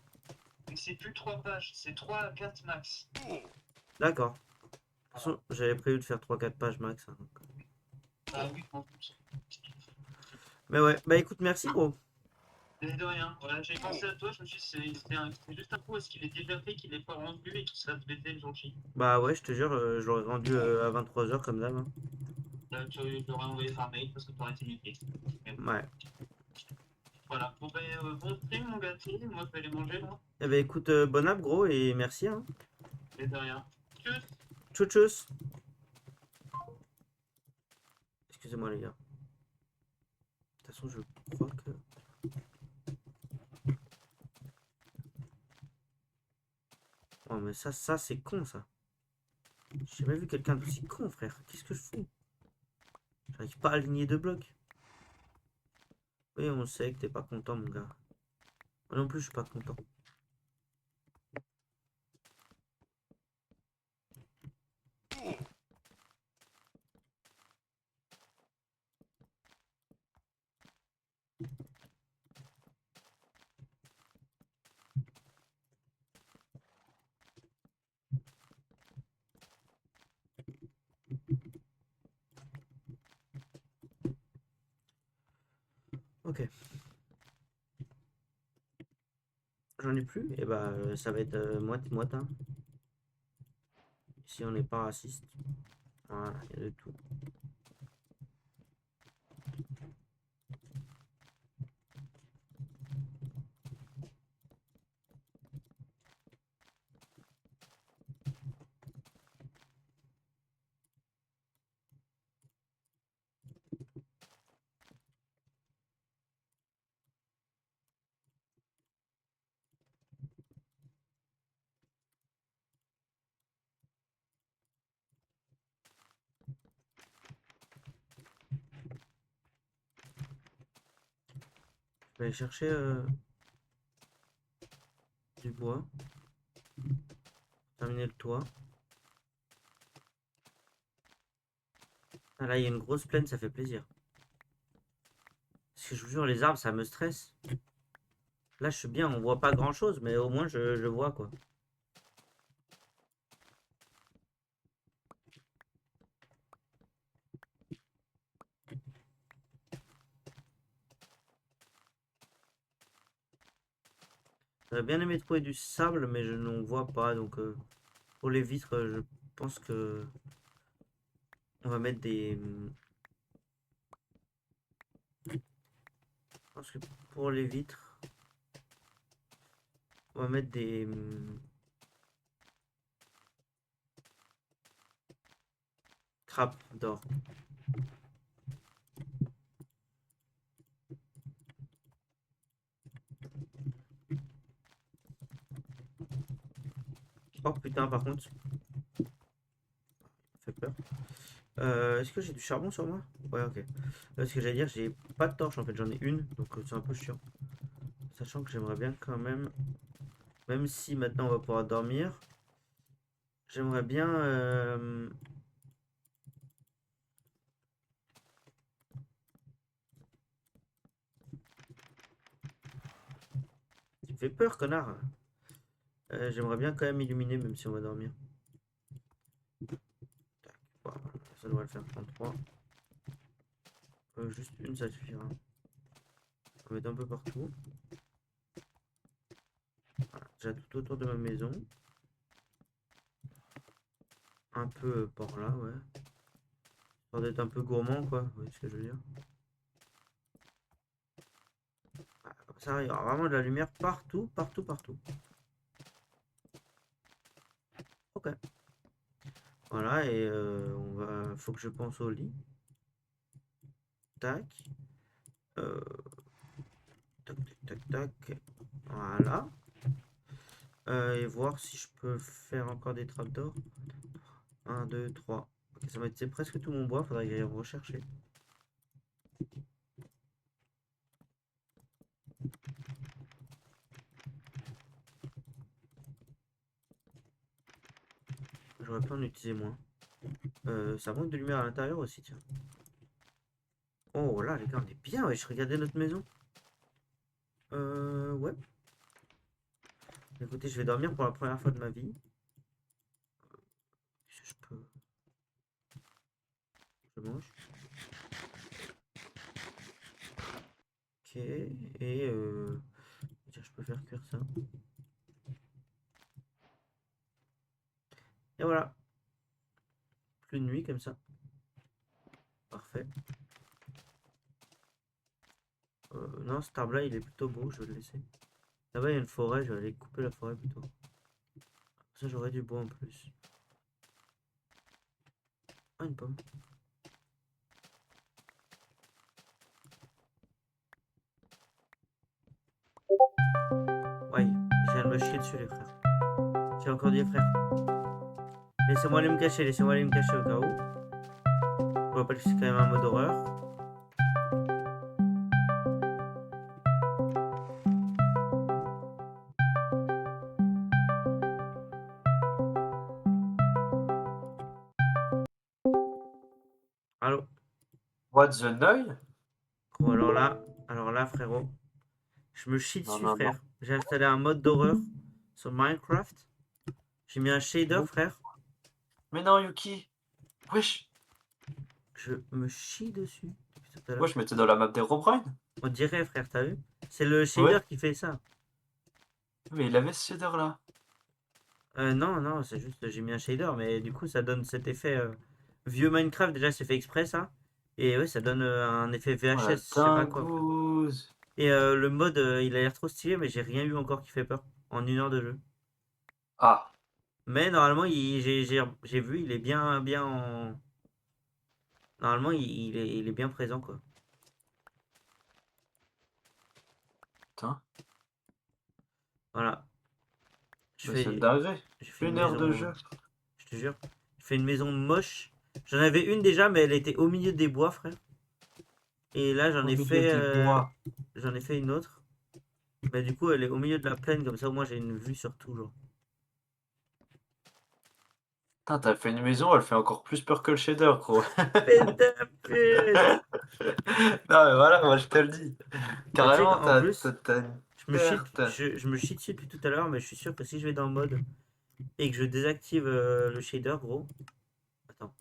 Mais c'est plus 3 pages, c'est 3 à 4 max. D'accord. De toute Voilà. façon, j'avais prévu de faire 3 4 pages max, hein, donc. Bah oui, en plus. Mais ouais, bah écoute, merci, gros. Mais de rien, voilà, j'ai pensé à toi, je me suis dit, c'était juste un coup, est-ce qu'il est déjà fait, qu'il n'est pas rendu et qu'il se fasse baiser le jour J. Bah ouais, je te jure, je l'aurais rendu à 23 h comme d'hab, hein. Là, tu l'aurais envoyé par mail parce que tu aurais été niqué. Mais bon, Ouais. voilà. Bon, ben, bon stream, mon gars, moi je vais aller manger là. Eh bah écoute, bon app, gros, et merci, hein. Mais de rien. Tchuss! Tchou tchous. Excusez-moi, les gars. De toute façon, je crois que... Oh, mais ça, c'est con, ça. J'ai jamais vu quelqu'un d'aussi con, frère. Qu'est-ce que je fous? J'arrive pas à aligner deux blocs. Oui, on sait que t'es pas content, mon gars. Moi non plus, je suis pas content. Ok. J'en ai plus. Et bah, ça va être moite-moite, hein. Si on n'est pas raciste. Voilà, il y a de tout. Je vais aller chercher du bois. Terminer le toit. Ah, là, il y a une grosse plaine, ça fait plaisir. Parce que je vous jure, les arbres, ça me stresse. Là, je suis bien, on voit pas grand-chose, mais au moins, je vois, quoi. J'aurais bien aimé trouver du sable, mais je n'en vois pas. Donc, pour les vitres, je pense que on va mettre des. Je pense que pour les vitres, on va mettre des trappes d'or. Oh putain, par contre, ça fait peur. Est-ce que j'ai du charbon sur moi? Ouais, ok. Ce que j'allais dire, j'ai pas de torche en fait, j'en ai une, donc c'est un peu chiant. Sachant que j'aimerais bien quand même si maintenant on va pouvoir dormir, j'aimerais bien. Tu me fais peur, connard! J'aimerais bien quand même illuminer, même si on va dormir. Tac, voilà, ça devrait le faire 33. Juste une, ça suffira. On va mettre un peu partout. Voilà, déjà tout autour de ma maison. Un peu par là, ouais. Histoire d'être un peu gourmand, quoi. Vous voyez ce que je veux dire? Voilà, comme ça, il y aura vraiment de la lumière partout, partout, partout. Ok. Voilà, et faut que je pense au lit. Tac. Euh, tac, tac, tac, tac. Voilà. Et voir si je peux faire encore des trappes d'or. 1, 2, 3. Ok, ça va être c'est presque tout mon bois, faudrait que j'aille rechercher. J'aurais pu en utiliser moins. Ça manque de lumière à l'intérieur aussi, tiens. Oh là, les gars, on est bien, ouais, je regardais notre maison. Ouais. Écoutez, je vais dormir pour la première fois de ma vie. Si je peux. Je mange. Ok. Et tiens, je peux faire cuire ça. Et voilà. Plus de nuit comme ça. Parfait. Non, cet arbre-là, il est plutôt beau, je vais le laisser. Là-bas, il y a une forêt, je vais aller couper la forêt plutôt. Ça, j'aurais du bois en plus. Ah, une pomme. Ouais, je viens de me chier dessus, les frères. J'ai encore dit, frère. Laissez-moi aller me cacher, laissez-moi aller me cacher au cas où. Je rappelle que c'est quand même un mode horreur. Allô? What the null? Bon, alors là, frérot, je me chie Non, dessus, non, non. frère. J'ai installé un mode d'horreur sur Minecraft. J'ai mis un shader, Mais, frère. mais non, Yuki. Wesh. Je me chie dessus depuis tout à l'heure. Wesh, mais t'es dans la map d'Herobrine? On dirait, frère, t'as vu? C'est le shader Ouais. qui fait ça. Mais il avait ce shader là. Non, non, c'est juste, j'ai mis un shader, mais du coup, ça donne cet effet vieux Minecraft. Déjà, c'est fait exprès, ça. Et ouais, ça donne un effet Oh VHS, la je sais pas quoi, frère. dingouse. Et le mode, il a l'air trop stylé, mais j'ai rien eu encore qui fait peur en 1 heure de jeu. Ah, Mais normalement, j'ai vu, il est bien, bien en. Normalement, il est bien présent, quoi. putain. Voilà. Je Mais c'est une fais, dinguerie. j'ai fait une 1 heure de maison, jeu. je te jure. Je fais une maison moche. J'en avais une déjà, mais elle était au milieu des bois, frère. Et là, Au milieu des bois. j'en ai fait une autre. Mais du coup, elle est au milieu de la plaine, comme ça, au moins, j'ai une vue sur tout, genre. Putain, t'as fait une maison, elle fait encore plus peur que le shader, gros. Pète ta pute. Non, mais voilà, moi je te le dis. Bah, tu sais Carrément, qu'en plus, t'as une perte. je me chie dessus depuis tout à l'heure, mais je suis sûr que si je vais dans le mode et que je désactive le shader, gros. Attends.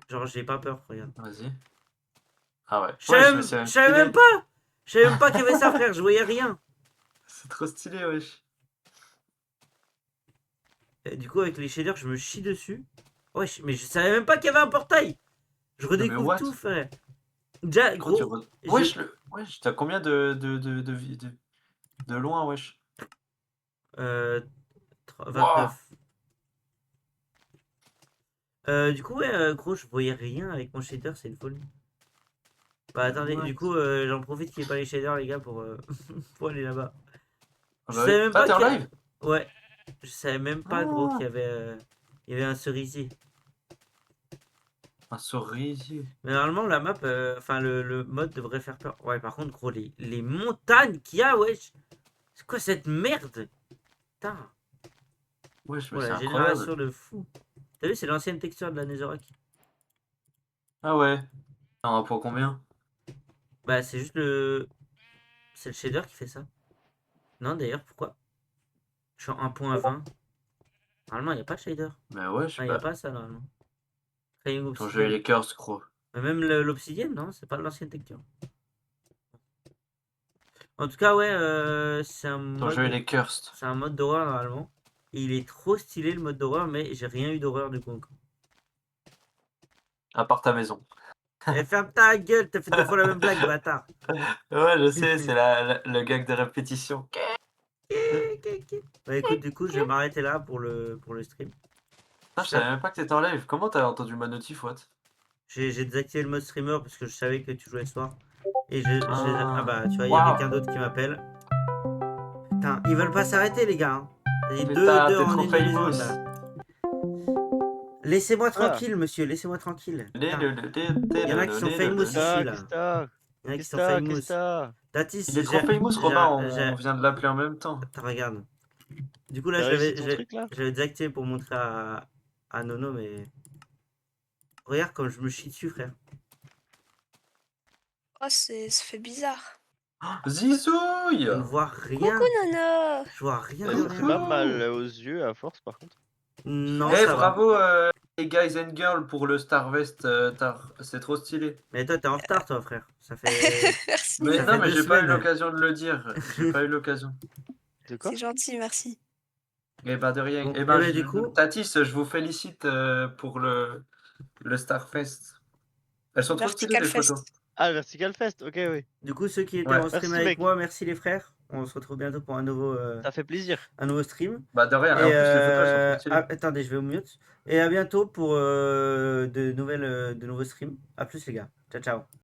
Genre, j'ai pas peur, regarde. Vas-y. Ah ouais. Je Wesh, mais c'est même savais même stylé. pas! Je savais même pas qu'il y avait ça, frère, je voyais rien. C'est trop stylé, wesh. Et du coup, avec les shaders, je me chie dessus. Wesh, mais je savais même pas qu'il y avait un portail. Je Non, mais redécouvre what? tout, frère. Déjà, Quand tu gros, j'ai Wesh, t'as combien de loin, wesh? euh, Wouah! 29. Du coup, ouais, gros, je voyais rien avec mon shader, c'est une folie. Bah, Mais attendez, what? du coup, j'en profite qu'il n'y ait pas les shaders, les gars, pour, pour aller là-bas. Ah Je bah oui. savais même Ah, pas t'es en que. live? Ouais, je savais même pas, gros, Ah, il y avait un cerisier. un cerisier. Mais normalement, la map, enfin, le mode devrait faire peur. Ouais, par contre, gros, les montagnes qu'il y a, wesh. C'est quoi cette merde? Putain. Wesh, mais Oh, c'est la incroyable. génération de fou. T'as vu, c'est l'ancienne texture de la Netherrack. Ah ouais. Un pour combien? Bah, c'est juste le. C'est le shader qui fait ça. Non, d'ailleurs, pourquoi? Je suis en 1.20. Normalement, il n'y a pas de shader. Mais wesh, Enfin, il n'y a bah. pas ça, normalement. Crayon Ton jeu, il obsidienne. est curse, gros. Mais même l'obsidienne, non, c'est pas de l'ancienne texture. En tout cas, ouais, Ton jeu, il est cursed. c'est un mode d'horreur normalement. Et il est trop stylé le mode d'horreur, mais j'ai rien eu d'horreur du coup encore. À part ta maison. Eh, ferme ta gueule, t'as fait 2 fois la même blague, bâtard. Ouais, je sais, c'est le gag de répétition. Bah écoute, du coup, je vais m'arrêter là pour le stream. Putain, je savais même pas que t'étais en live. Comment t'as entendu ma notif, what? J'ai désactivé le mode streamer parce que je savais que tu jouais ce soir. Et ah Ah, bah, tu vois, il y a quelqu'un waouh! d'autre qui m'appelle. Putain, ils veulent pas s'arrêter, les gars, hein. Et Mais deux t'es en trop une demi-seconde famous. là. Laissez-moi Ah, tranquille, monsieur, laissez-moi tranquille. Putain, il y en a qui sont Il famous ici là. qu'est-ce que t'as? Il y en a qui Qu'est-ce sont que t'as? famous. Qu'est-ce que t'as? Tatis, est trop famous, Romain. On vient de l'appeler en même temps. Attends, regarde. Du coup, là, T'as réussi ton truc là? je l'avais désactivé pour montrer à Nono, mais. Regarde comme je me chie dessus, frère. Oh, ça fait bizarre. Zizouille! Je ne vois rien. Coucou, Nono. Je vois rien de Ça te fait pas rien. mal aux yeux à force par contre? Non, Eh, ça va. bravo les guys and girls pour le Starvest. C'est trop stylé. Mais toi, t'es en retard, toi, frère. Ça fait. Merci. Mais Ça non, fait mais 2 j'ai pas eu semaines. l'occasion de le dire. J'ai pas eu l'occasion. De quoi? C'est gentil, merci. Eh ben de rien. Bon, Eh ben, du coup. Tatis, je vous félicite pour le Starfest. Elles sont trop stylées Vertical les Fest. photos. Ah, Vertical Fest, ok, oui. Du coup, ceux qui étaient Ouais. en stream Merci, avec mec. moi, merci les frères. On se retrouve bientôt pour un nouveau plaisir. stream. Bah de rien. Et Et en plus les photos elles sont trop stylées. attendez, je vais au mute. Et à bientôt pour de nouveaux streams. A plus les gars. Ciao, ciao.